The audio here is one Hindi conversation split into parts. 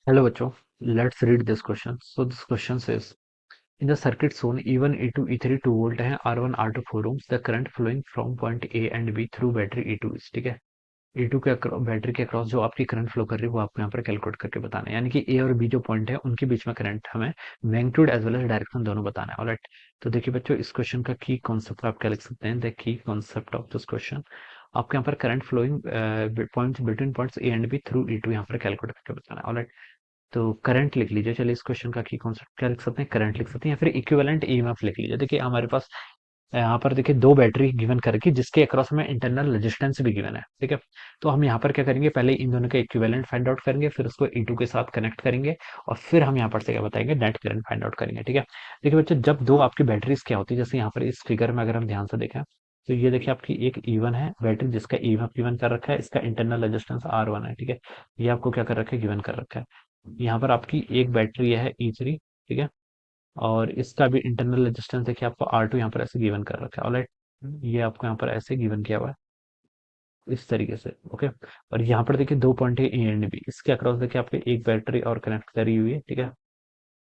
Hello, Bacho. Let's read this question. So this question says, in the circuit shown, E1, E2, E3 2 volt हैं, R1, R2 4 ohms. The current flowing from point A and B through battery E2 is, ठीक है। E2 के बैटरी के अक्रॉस जो आपकी करंट फ्लो कर रही है वो आपको यहाँ पर कैलकुलेट करके बताना है, यानी कि ए और बी जो पॉइंट है उनके बीच में करंट हमें magnitude as well as direction दोनों बताना है। ऑलराइट, तो देखिए बच्चों, इस क्वेश्चन का की कॉन्सेप्ट आप क्या लिख सकते हैं। The key concept of this question, आपको यहाँ पर current flowing points between points A and B through E two यहाँ पर कैलकुलेट करके बताना है। ऑलराइट, तो करंट लिख लीजिए। चलिए, इस क्वेश्चन का की कॉन्सेप्ट क्या लिख सकते हैं, करंट लिख सकते हैं, या फिर इक्विवेलेंट ईएमएफ लिख लीजिए। देखिए हमारे पास यहाँ पर देखिए दो बैटरी गिवन करके जिसके अक्रॉस में इंटरनल रेजिस्टेंस भी गिवन है, ठीक है। तो हम यहाँ पर क्या करेंगे, पहले इन दोनों का इक्विवेलेंट फाइंड आउट करेंगे, फिर उसको ई टू के साथ कनेक्ट करेंगे, और फिर हम यहाँ पर से क्या बताएंगे, नेट करंट फाइंड आउट करेंगे, ठीक है। देखिए बच्चों, जब दो आपकी बैटरीज क्या होती है, जैसे यहाँ पर इस फिगर में अगर हम ध्यान से देखें, तो ये देखिए आपकी एक E1 है बैटरी जिसका ईएमएफ गिवन कर रखा है, इसका इंटरनल रेजिस्टेंस R1 है, ठीक है। ये आपको क्या कर रखा है, गिवन कर रखा है। यहाँ पर आपकी एक बैटरी है E3, ठीक है, और इसका भी इंटरनल रेजिस्टेंस देखिए आपको R2 यहाँ पर ऐसे गिवन कर रखा है। ऑलराइट, ये आपको यहाँ पर ऐसे गिवन किया हुआ है इस तरीके से, ओके। और यहाँ पर देखिए दो पॉइंट है ए एंड बी, इसके अक्रॉस देखिए आपकी एक बैटरी और कनेक्ट करी हुई है, ठीक है।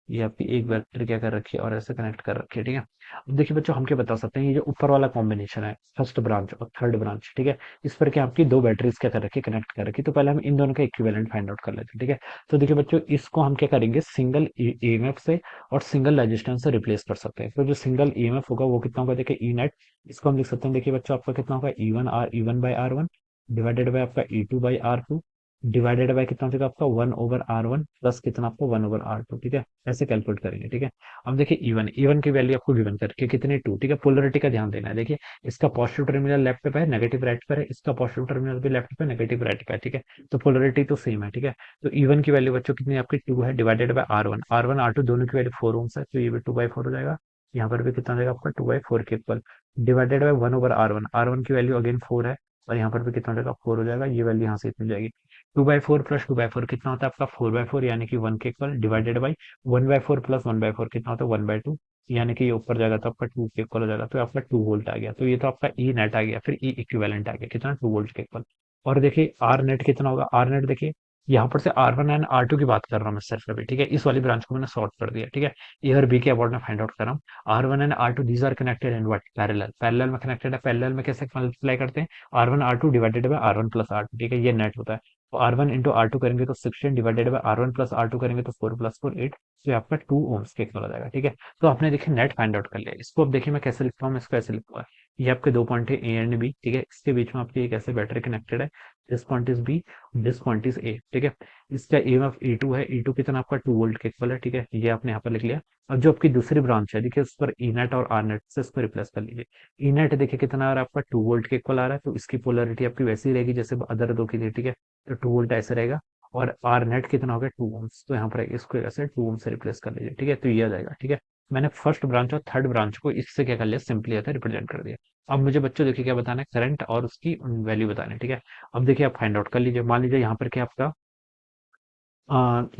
ये आपकी एक बैटरी क्या कर रखी है और ऐसे कनेक्ट कर रखी है, ठीक है। अब देखिए बच्चों, हम क्या बता सकते हैं, ये जो ऊपर वाला कॉम्बिनेशन है, फर्स्ट ब्रांच और थर्ड ब्रांच, ठीक है, इस पर क्या आपकी दो बैटरीज क्या कर रखी है, कनेक्ट कर रखी है। तो पहले हम इन दोनों का इक्विवेलेंट फाइंड आउट कर लेते हैं, ठीक है। तो देखिए बच्चों, इसको हम क्या करेंगे, सिंगल ईएमएफ से और सिंगल रेजिस्टेंस से रिप्लेस कर सकते हैं। तो जो सिंगल ईएमएफ होगा वो कितना होगा, देखिए ई नेट, इसको हम लिख सकते हैं। देखिए बच्चों, आपका कितना होगा, E one by R one divided by आपका E2/R2 डिवाइडेड बाय कितना हो जाएगा आपका 1/R1 प्लस कितना आपको 1/R2, ठीक है। ऐसे कैलकुलेट करेंगे, ठीक है। अब देखिए E1 की वैल्यू आपको गिवन करके कितने 2, ठीक है। पोलरिटी का ध्यान देना है। देखिए इसका पॉजिटिव टर्मिनल लेफ्ट पे है, नेगेटिव राइट पर है, इसका पॉजिटिव टर्मिनल भी लेफ्ट पे, नेगेटिव राइट पे है, ठीक है। तो पोलरिटी तो सेम है, ठीक है। तो E1 की वैल्यू बच्चों कितनी आपकी 2 है, डिवाइडेड बाय R1 R2 दोनों की वैल्यू 4 ओम्स है, तो ये भी 2/4 हो जाएगा। यहाँ पर भी कितना हो जाएगा आपका 2/4 के equal, divided by 1/R1 R1 की वैल्यू अगेन 4 है, और यहाँ पर भी कितना हो जाएगा 4 हो जाएगा। ये वैल्यू यहाँ से इतनी जाएगी, 2/4 प्लस 2/4 कितना होता है आपका 4/4, यानी कि 1 के इक्वल, डिवाइडेड बाई 1/4 प्लस 1/4 कितना होता है 1/2, यानी कि ये ऊपर जाएगा तो आपका 2 के इक्वल हो जाएगा। तो आपका 2 वोल्ट आ गया। तो ये तो आपका ई नेट आ गया, फिर ई इक्विवेलेंट आ गया कितना, 2 वोल्ट के इक्वल। और देखिए आर नेट कितना होगा, आर नेट देखिए यहाँ पर से R1 एंड R2 की बात कर रहा हूँ मैं सिर्फ अभी, ठीक है। इस वाली ब्रांच को मैंने सॉर्ट कर दिया, ठीक है। ए और बी के अबाउट में फाइंड आउट कर रहा हूँ। R1 and R2 these are connected and what, parallel, parallel में कनेक्टेड है। पैरेलल में कैसे मल्टीप्लाई करते हैं, R1 R2 divided by R1 plus R2, ठीक है, ये नेट होता है। तो R1 इंटू R2 करेंगे तो 16 divided by R1 plus R2 करेंगे तो 4 प्लस 4 8, तो ये आपका 2 ओम्स के इक्वल हो जाएगा, ठीक है। तो आपने देखिए नेट फाइंड आउट कर लिया। इसको अब देखिए मैं कैसे लिखता हूँ, मैं इसको ऐसे लिखूंगा, ये आपके दो पॉइंट है ए एंड बी, ठीक है, इसके बीच में आपकी एक ऐसे बैटरी कनेक्टेड है, this point is B, this point is A, ठीक है। इसका ईएमएफ E2 है, E2 कितना आपका 2 वोल्ट के इक्वल है, ठीक है, ये आपने यहाँ पर लिख लिया। अब जो आपकी दूसरी ब्रांच है देखिए, उस पर ई नेट और आर नेट से इसको रिप्लेस कर लीजिए। ई नेट देखिए कितना आ रहा है आपका 2 वोल्ट के इक्वल आ रहा है, तो इसकी पोलरिटी आपकी वैसी रहेगी जैसे अदर दो की थी, ठीक है। तो 2 वोल्ट ऐसे रहेगा। और आर नेट कितना होगा 2 ओम्स, तो यहाँ पर इसको ऐसे 2 ओम से रिप्लेस कर लीजिए, ठीक है। तो ये आ जाएगा, ठीक है। मैंने फर्स्ट ब्रांच और थर्ड ब्रांच को इससे क्या कर लिया, सिंपली ऐसे रिप्रेजेंट कर दिया। अब मुझे बच्चों देखिए क्या बताना है, करंट और उसकी वैल्यू बताना है, ठीक है। अब देखिए आप फाइंड आउट कर लीजिए। मान लीजिए यहाँ पर क्या आपका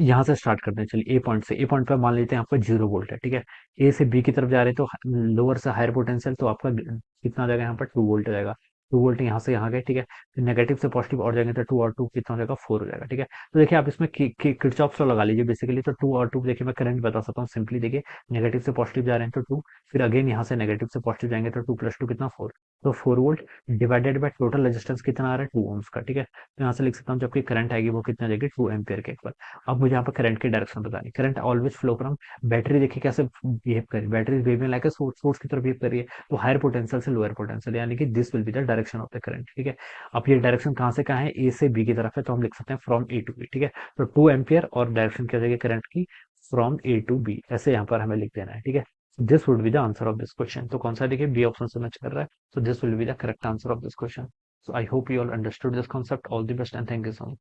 यहाँ से स्टार्ट करते हैं। चलिए ए पॉइंट पे मान लेते हैं आपका 0 वोल्ट है, ठीक है। ए से बी की तरफ जा रहे हैं तो लोअर से हायर पोटेंशियल, तो आपका कितना आ जाएगा यहाँ पर 2 वोल्ट हो जाएगा। 2 वोल्ट यहाँ से यहाँ गए, ठीक है। फिर नेगेटिव से पॉजिटिव और जाएंगे तो 2 और 2 कितना हो जाएगा 4 हो जाएगा, ठीक है। तो देखिए आप इसमें किरचॉफ लॉ लगा लीजिए बेसिकली। तो 2 और 2 देखिए मैं करंट बता सकता हूँ सिंपली। देखिए नेगेटिव से पॉजिटिव जा रहे हैं तो 2, फिर अगेन यहाँ से नेगेटिव से पॉजिटिव जाएंगे तो 2 प्लस 2 कितना 4, तो 4 volt divided by total resistance कितना आ रहा है 2 ओम्स का, ठीक है। तो यहाँ से लिख सकता हूँ जबकि करंट आएगी वो कितना जाएगी 2 एम्पियर के इक्वल। अब मुझे यहाँ पर करंट की डायरेक्शन बतानी, current always flow from battery, देखिए कैसे बिहेव करी, बैटरी बिहेविंग लाइक सोर्स की तरफ बिहेव कर रही है, तो हायर पोटेंशियल से लोअर पोटेंशियल, यानी कि this will be the direction of the current, ठीक है। अब ये डायरेक्शन कहाँ से कहाँ है, ए से बी की तरफ है, तो हम लिख सकते हैं फ्रॉम ए टू बी, ठीक है। तो 2 एम्पियर और डायरेक्शन क्या जाएगी करंट की, फ्रॉम ए टू बी, ऐसे यहाँ पर हमें लिख देना है, ठीक है। This would be the answer of this question. तो कौन सा देखिए बी ऑप्शन से मैच कर रहा है, so this will be the correct answer of this question. So I hope you all understood this concept. All the best and thank you so much.